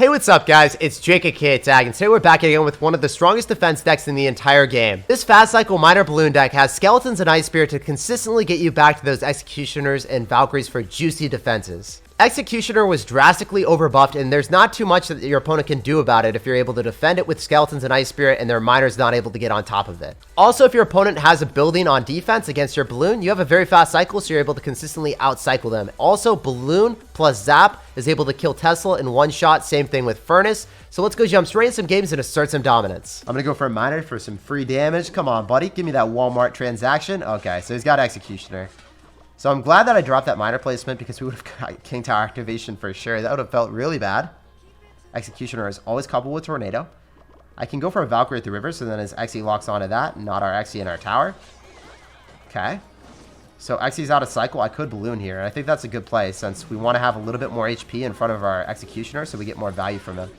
Hey, what's up guys, it's SirTagCR, and today we're back again with one of the strongest defense decks in the entire game. This fast cycle minor balloon deck has skeletons and ice spirit to consistently get you back to those executioners and valkyries for juicy defenses. Executioner was drastically overbuffed, and there's not too much that your opponent can do about it if you're able to defend it with skeletons and ice spirit and their miner's not able to get on top of it. Also, if your opponent has a building on defense against your balloon, you have a very fast cycle, so you're able to consistently outcycle them. Also, balloon plus zap is able to kill Tesla in one shot. Same thing with furnace. So let's go jump straight in some games and assert some dominance. I'm gonna go for a miner for some free damage. Come on, buddy, give me that Walmart transaction. Okay, so he's got executioner. So I'm glad that I dropped that miner placement because we would have got King Tower activation for sure. That would have felt really bad. Executioner is always coupled with Tornado. I can go for a Valkyrie at the river, so then his Xe locks onto that, not our Xe in our tower. Okay. So Xe's out of cycle. I could balloon here, and I think that's a good play since we want to have a little bit more HP in front of our Executioner so we get more value from him.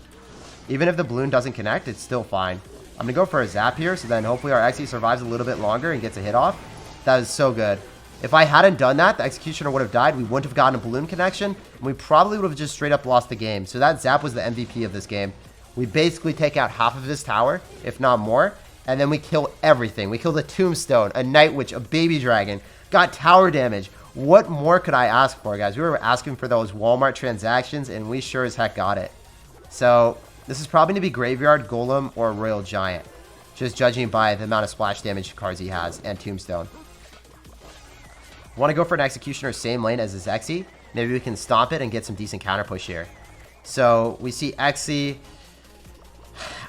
Even if the balloon doesn't connect, it's still fine. I'm going to go for a zap here, so then hopefully our Xe survives a little bit longer and gets a hit off. That is so good. If I hadn't done that, the Executioner would have died. We wouldn't have gotten a balloon connection, and we probably would have just straight up lost the game. So that zap was the MVP of this game. We basically take out half of his tower, if not more, and then we kill everything. We killed a Tombstone, a Night Witch, a Baby Dragon, got tower damage. What more could I ask for, guys? We were asking for those Walmart transactions, and we sure as heck got it. So this is probably going to be Graveyard, Golem, or Royal Giant, just judging by the amount of splash damage cards he has, and Tombstone. Want to go for an Executioner same lane as his Xe. Maybe we can stomp it and get some decent counter push here. So we see Xe.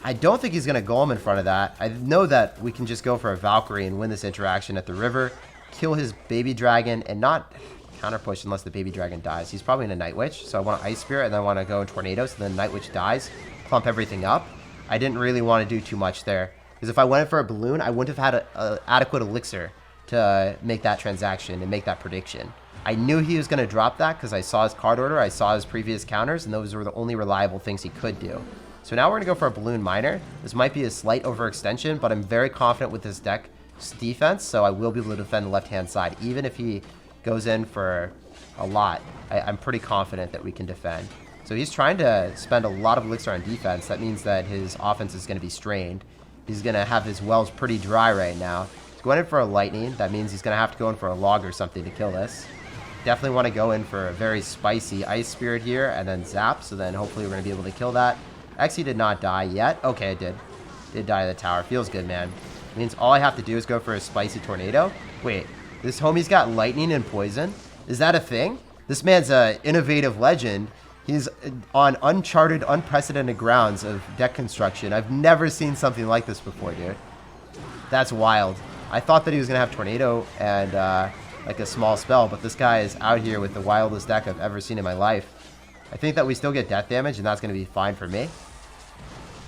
I don't think he's going to Golem in front of that. I know that we can just go for a Valkyrie and win this interaction at the river. Kill his Baby Dragon and not counter push unless the Baby Dragon dies. He's probably in a Night Witch. So I want to Ice Spirit and then I want to go in Tornado. So then Night Witch dies. Clump everything up. I didn't really want to do too much there. Because if I went for a balloon, I wouldn't have had an adequate elixir to make that transaction and make that prediction. I knew he was going to drop that because I saw his card order, I saw his previous counters, and those were the only reliable things he could do. So now we're going to go for a balloon miner. This might be a slight overextension, but I'm very confident with this deck's defense, so I will be able to defend the left-hand side. Even if he goes in for a lot, I'm pretty confident that we can defend. So he's trying to spend a lot of elixir on defense. That means that his offense is going to be strained. He's going to have his wells pretty dry right now. He's going in for a lightning. That means he's going to have to go in for a log or something to kill this. Definitely want to go in for a very spicy Ice Spirit here and then zap. So then hopefully we're going to be able to kill that. Xe did not die yet. Okay, it did. Did die to the tower. Feels good, man. Means all I have to do is go for a spicy Tornado. Wait, this homie's got lightning and poison? Is that a thing? This man's a innovative legend. He's on uncharted, unprecedented grounds of deck construction. I've never seen something like this before, dude. That's wild. I thought that he was going to have Tornado and like a small spell, but this guy is out here with the wildest deck I've ever seen in my life. I think that we still get death damage, and that's going to be fine for me.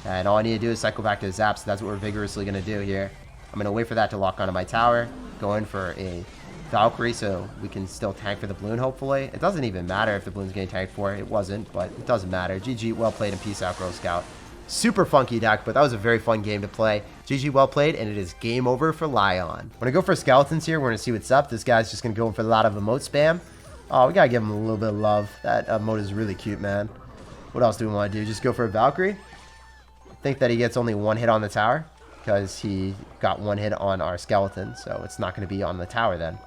And all I need to do is cycle back to the zap, so that's what we're vigorously going to do here. I'm going to wait for that to lock onto my tower, go in for a Valkyrie so we can still tank for the balloon, hopefully. It doesn't even matter if the balloon's getting tanked for. It wasn't, but it doesn't matter. GG, well played, and peace out, Girl Scout. Super funky deck, but that was a very fun game to play. GG, well played, and it is game over for Lion. When I go for skeletons here, we're going to see what's up. This guy's just going to go in for a lot of emote spam. Oh, we got to give him a little bit of love. That emote is really cute, man. What else do we want to do? Just go for a Valkyrie? I think that he gets only one hit on the tower because he got one hit on our skeleton, so it's not going to be on the tower then.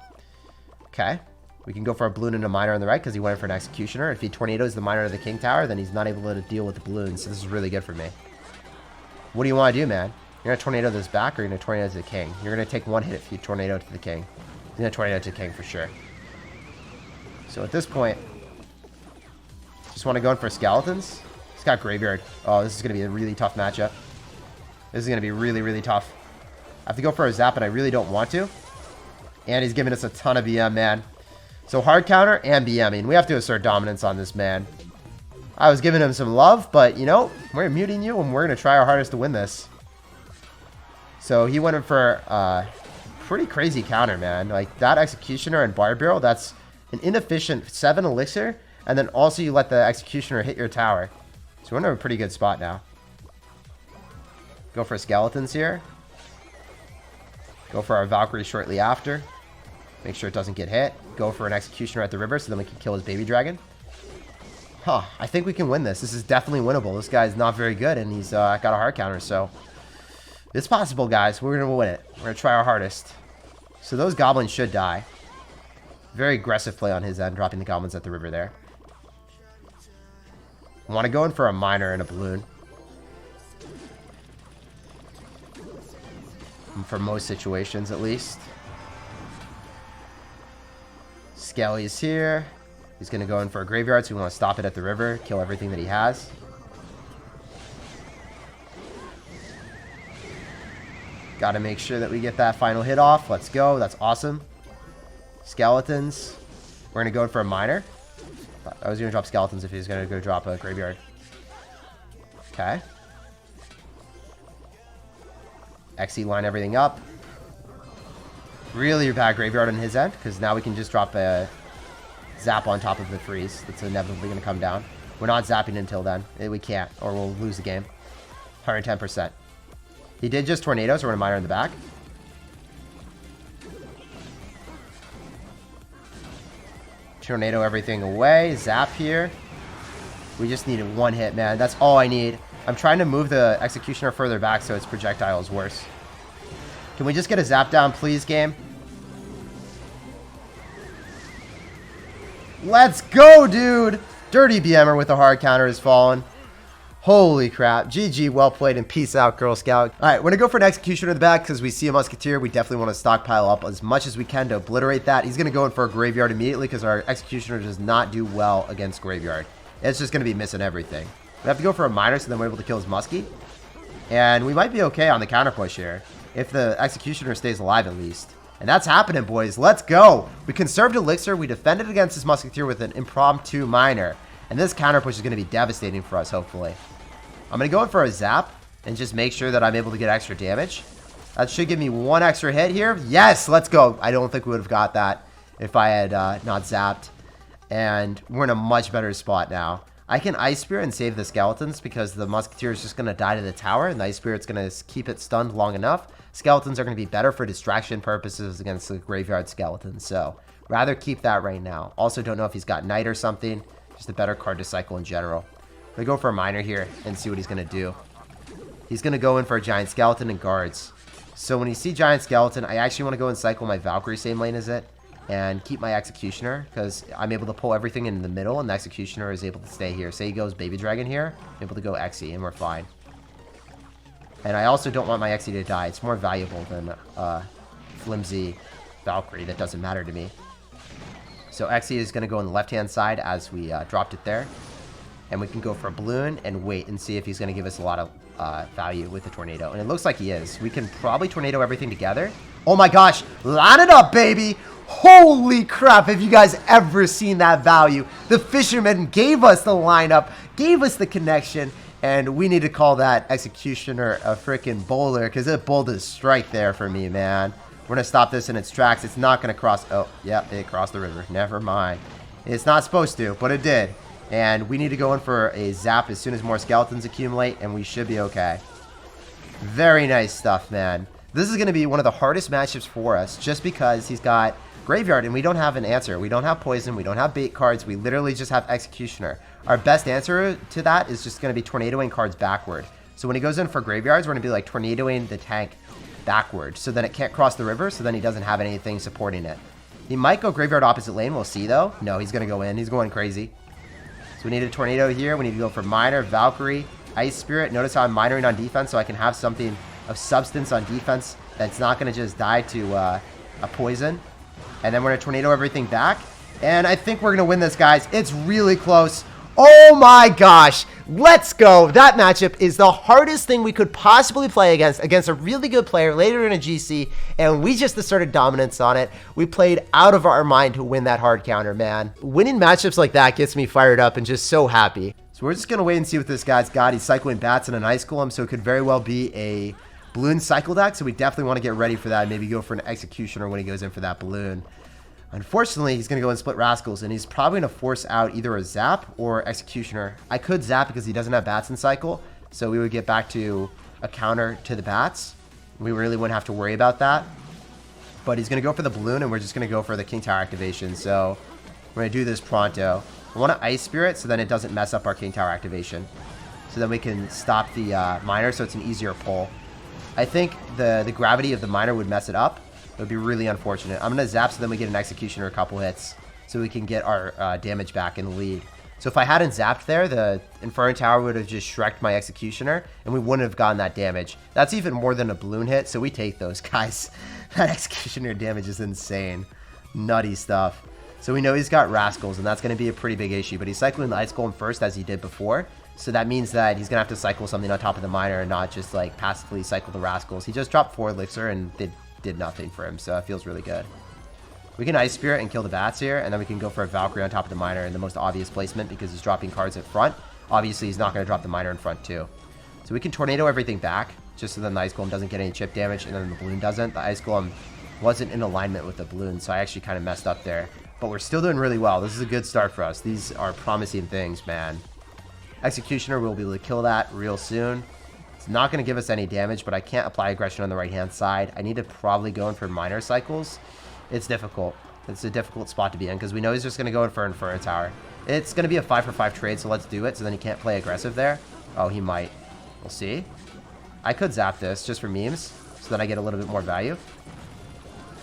Okay. We can go for a balloon and a miner on the right because he went for an executioner. If he tornadoes the miner to the king tower, then he's not able to deal with the balloons. So this is really good for me. What do you want to do, man? You're going to tornado this back or you're going to tornado to the king? You're going to take one hit if you tornado to the king. He's going to tornado to the king for sure. So at this point, just want to go in for skeletons. He's got graveyard. Oh, this is going to be a really tough matchup. This is going to be really, really tough. I have to go for a zap, and I really don't want to. And he's giving us a ton of BM, man. So hard counter and BMing. We have to assert dominance on this man. I was giving him some love, but, you know, we're muting you, and we're going to try our hardest to win this. So he went in for a pretty crazy counter, man. Like, that Executioner and Bar Barrel, that's an inefficient 7 elixir, and then also you let the Executioner hit your tower. So we're in a pretty good spot now. Go for skeletons here. Go for our Valkyrie shortly after. Make sure it doesn't get hit. Go for an Executioner at the river so then we can kill his Baby Dragon. Huh, I think we can win this. This is definitely winnable. This guy's not very good, and he's got a hard counter, so it's possible, guys. We're going to win it. We're going to try our hardest. So those goblins should die. Very aggressive play on his end, dropping the goblins at the river there. I want to go in for a miner and a balloon. For most situations, at least. Skelly's here. He's going to go in for a graveyard, so we want to stop it at the river, kill everything that he has. Got to make sure that we get that final hit off. Let's go. That's awesome. Skeletons. We're going to go in for a miner. I was going to drop skeletons if he was going to go drop a graveyard. Okay. XE line everything up. Really bad graveyard on his end, because now we can just drop a zap on top of the freeze. That's inevitably going to come down. We're not zapping until then. We can't, or we'll lose the game. 110%. He did just tornado, so we're going to miner in the back. Tornado everything away. Zap here. We just needed one hit, man. That's all I need. I'm trying to move the Executioner further back so its projectile is worse. Can we just get a zap down, please, game? Let's go, dude! Dirty BMer with a hard counter has fallen. Holy crap. GG, well played, and peace out, Girl Scout. Alright, we're going to go for an Executioner in the back because we see a Musketeer. We definitely want to stockpile up as much as we can to obliterate that. He's going to go in for a Graveyard immediately because our Executioner does not do well against Graveyard. It's just going to be missing everything. We have to go for a miner so then we're able to kill his Muskie. And we might be okay on the counter push here. If the Executioner stays alive at least. And that's happening, boys. Let's go. We conserved Elixir. We defended against this Musketeer with an impromptu miner. And this counter push is going to be devastating for us, hopefully. I'm going to go in for a zap and just make sure that I'm able to get extra damage. That should give me one extra hit here. Yes, let's go. I don't think we would have got that if I had not zapped. And we're in a much better spot now. I can Ice Spirit and save the Skeletons because the Musketeer is just going to die to the tower, and the Ice Spirit's going to keep it stunned long enough. Skeletons are going to be better for distraction purposes against the Graveyard Skeletons, so rather keep that right now. Also don't know if he's got Knight or something. Just a better card to cycle in general. I'm going to go for a Miner here and see what he's going to do. He's going to go in for a Giant Skeleton and Guards. So when you see Giant Skeleton, I actually want to go and cycle my Valkyrie same lane as it. And keep my Executioner, because I'm able to pull everything in the middle, and the Executioner is able to stay here. Say he goes Baby Dragon here, I'm able to go Exy, and we're fine. And I also don't want my Exy to die. It's more valuable than flimsy Valkyrie. That doesn't matter to me. So Exy is going to go on the left-hand side as we dropped it there. And we can go for a Balloon and wait and see if he's going to give us a lot of value with the Tornado. And it looks like he is. We can probably Tornado everything together. Oh my gosh! Line it up, baby! Holy crap, have you guys ever seen that value? The Fisherman gave us the lineup, gave us the connection, and we need to call that Executioner a freaking bowler, because it bowled a strike there for me, man. We're going to stop this in its tracks. It's not going to cross. Oh, yeah, it crossed the river. Never mind. It's not supposed to, but it did. And we need to go in for a zap as soon as more skeletons accumulate, and we should be okay. Very nice stuff, man. This is going to be one of the hardest matchups for us, just because he's got Graveyard, and we don't have an answer. We don't have Poison. We don't have bait cards. We literally just have Executioner. Our best answer to that is just going to be tornadoing cards backward. So when he goes in for Graveyards, we're going to be like tornadoing the tank backward. So then it can't cross the river, so then he doesn't have anything supporting it. He might go Graveyard opposite lane. We'll see, though. No, he's going to go in. He's going crazy. So we need a Tornado here. We need to go for Miner, Valkyrie, Ice Spirit. Notice how I'm minering on defense, so I can have something of substance on defense that's not going to just die to a Poison. And then we're going to Tornado everything back. And I think we're going to win this, guys. It's really close. Oh my gosh. Let's go. That matchup is the hardest thing we could possibly play against a really good player later in a GC. And we just asserted dominance on it. We played out of our mind to win that hard counter, man. Winning matchups like that gets me fired up and just so happy. So we're just going to wait and see what this guy's got. He's cycling Bats and an Ice Golem, so it could very well be a Balloon cycle deck, so we definitely want to get ready for that. Maybe go for an Executioner when he goes in for that Balloon. Unfortunately, he's going to go and split Rascals, and he's probably going to force out either a Zap or Executioner. I could Zap because he doesn't have Bats in cycle, so we would get back to a counter to the Bats. We really wouldn't have to worry about that. But he's going to go for the Balloon, and we're just going to go for the King Tower activation. So we're going to do this pronto. I want to Ice Spirit so then it doesn't mess up our King Tower activation. So then we can stop the Miner so it's an easier pull. I think the gravity of the Miner would mess it up. It would be really unfortunate. I'm going to zap so then we get an Executioner a couple hits so we can get our damage back in the lead. So if I hadn't zapped there, the Inferno Tower would have just Shrek'd my Executioner, and we wouldn't have gotten that damage. That's even more than a balloon hit, so we take those, guys. That Executioner damage is insane. Nutty stuff. So we know he's got Rascals, and that's going to be a pretty big issue, but he's cycling the Ice Golem first, as he did before. So that means that he's going to have to cycle something on top of the Miner and not just, like, passively cycle the Rascals. He just dropped 4 Elixir, and they did nothing for him, so it feels really good. We can Ice Spirit and kill the bats here, and then we can go for a Valkyrie on top of the Miner in the most obvious placement because he's dropping cards at front. Obviously, he's not going to drop the Miner in front too. So we can Tornado everything back, just so then the Ice Golem doesn't get any chip damage, and then the Balloon doesn't. The Ice Golem wasn't in alignment with the Balloon, so I actually kind of messed up there. But we're still doing really well. This is a good start for us. These are promising things, man. Executioner will be able to kill that real soon. It's not going to give us any damage, but I can't apply aggression on the right-hand side. I need to probably go in for Miner cycles. It's difficult. It's a difficult spot to be in because we know he's just going to go in for Inferno Tower. It's going to be a 5-for-5 trade, so let's do it. So then he can't play aggressive there. Oh, he might. We'll see. I could zap this just for memes so that I get a little bit more value.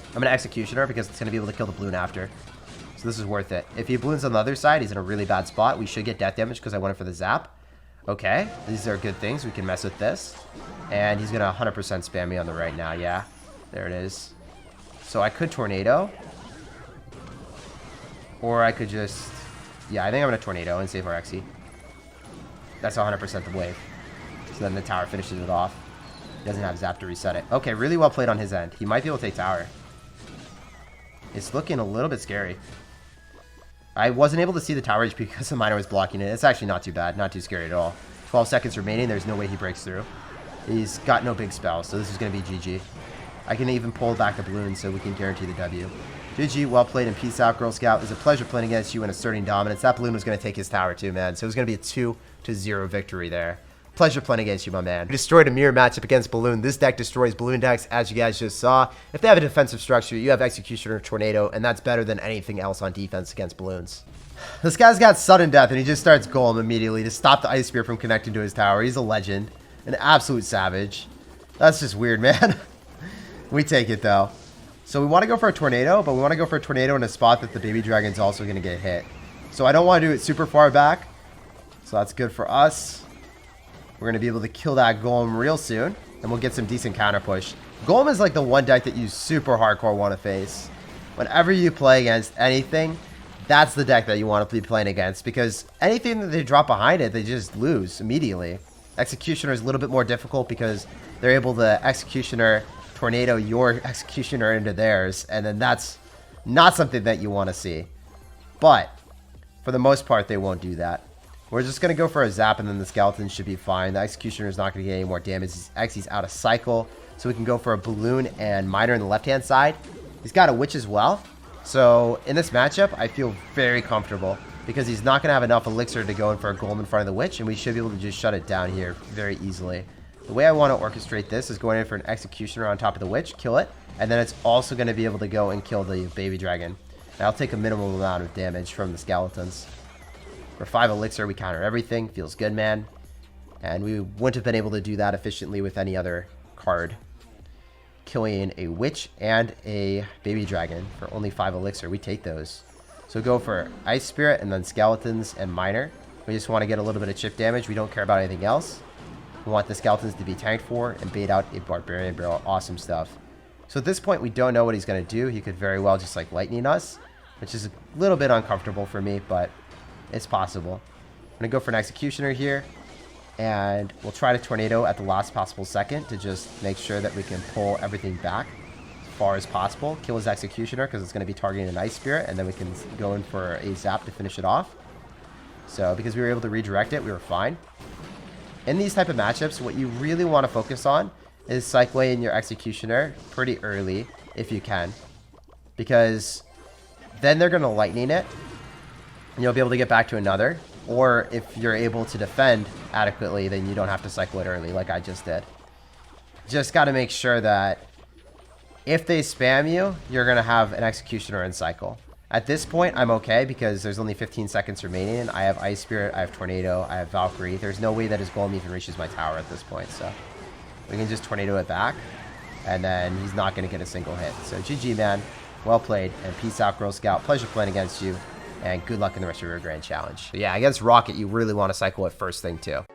I'm going to Executioner because it's going to be able to kill the Balloon after. So this is worth it. If he Balloons on the other side, he's in a really bad spot. We should get death damage because I went in for the zap. Okay, these are good things. We can mess with this. And he's going to 100% spam me on the right now. Yeah, there it is. So I could Tornado. Or I could just... Yeah, I think I'm going to Tornado and save our Exy. That's 100% the wave. So then the tower finishes it off. He doesn't have zap to reset it. Okay, really well played on his end. He might be able to take tower. It's looking a little bit scary. I wasn't able to see the tower HP because the Miner was blocking it. It's actually not too bad. Not too scary at all. 12 seconds remaining. There's no way he breaks through. He's got no big spells, so this is going to be GG. I can even pull back the Balloon so we can guarantee the W. GG, well played and peace out, Girl Scout. It was a pleasure playing against you and asserting dominance. That Balloon was going to take his tower too, man. So it was going to be a 2-0 victory there. Pleasure playing against you, my man. We destroyed a mirror matchup against Balloon. This deck destroys Balloon decks, as you guys just saw. If they have a defensive structure, you have Executioner, Tornado, and that's better than anything else on defense against Balloons. This guy's got sudden death, and he just starts Golem immediately to stop the Ice Spear from connecting to his tower. He's a legend. An absolute savage. That's just weird, man. We take it, though. So we want to go for a Tornado, but we want to go for a Tornado in a spot that the Baby Dragon's also going to get hit. So I don't want to do it super far back. So that's good for us. We're going to be able to kill that Golem real soon, and we'll get some decent counter push. Golem is like the one deck that you super hardcore want to face. Whenever you play against anything, that's the deck that you want to be playing against, because anything that they drop behind it, they just lose immediately. Executioner is a little bit more difficult because they're able to Executioner, Tornado your Executioner into theirs, and then that's not something that you want to see. But for the most part, they won't do that. We're just going to go for a zap, and then the Skeleton should be fine. The Executioner is not going to get any more damage. Xy's out of cycle, so we can go for a Balloon and Miner on the left-hand side. He's got a Witch as well. So in this matchup, I feel very comfortable because he's not going to have enough Elixir to go in for a Golem in front of the Witch, and we should be able to just shut it down here very easily. The way I want to orchestrate this is going in for an Executioner on top of the Witch, kill it, and then it's also going to be able to go and kill the Baby Dragon. And I'll take a minimal amount of damage from the Skeletons. For 5 Elixir, we counter everything. Feels good, man. And we wouldn't have been able to do that efficiently with any other card. Killing a Witch and a Baby Dragon for only 5 Elixir. We take those. So go for Ice Spirit and then Skeletons and Miner. We just want to get a little bit of chip damage. We don't care about anything else. We want the Skeletons to be tanked for and bait out a Barbarian Barrel. Awesome stuff. So at this point, we don't know what he's going to do. He could very well just like lightning us, which is a little bit uncomfortable for me, but it's possible. I'm going to go for an Executioner here, and we'll try to Tornado at the last possible second to just make sure that we can pull everything back as far as possible. Kill his Executioner because it's going to be targeting an Ice Spirit, and then we can go in for a zap to finish it off. So because we were able to redirect it, we were fine. In these type of matchups, what you really want to focus on is cycling your Executioner pretty early if you can, because then they're going to lightning it, and you'll be able to get back to another. Or if you're able to defend adequately, then you don't have to cycle it early like I just did. Just got to make sure that if they spam you, you're going to have an Executioner in cycle. At this point, I'm okay because there's only 15 seconds remaining. I have Ice Spirit, I have Tornado, I have Valkyrie. There's no way that his Golem even reaches my tower at this point, so we can just Tornado it back, and then he's not going to get a single hit. So GG, man. Well played, and peace out, Girl Scout. Pleasure playing against you, and good luck in the rest of your Grand Challenge. But yeah, against Rocket, you really want to cycle it first thing, too.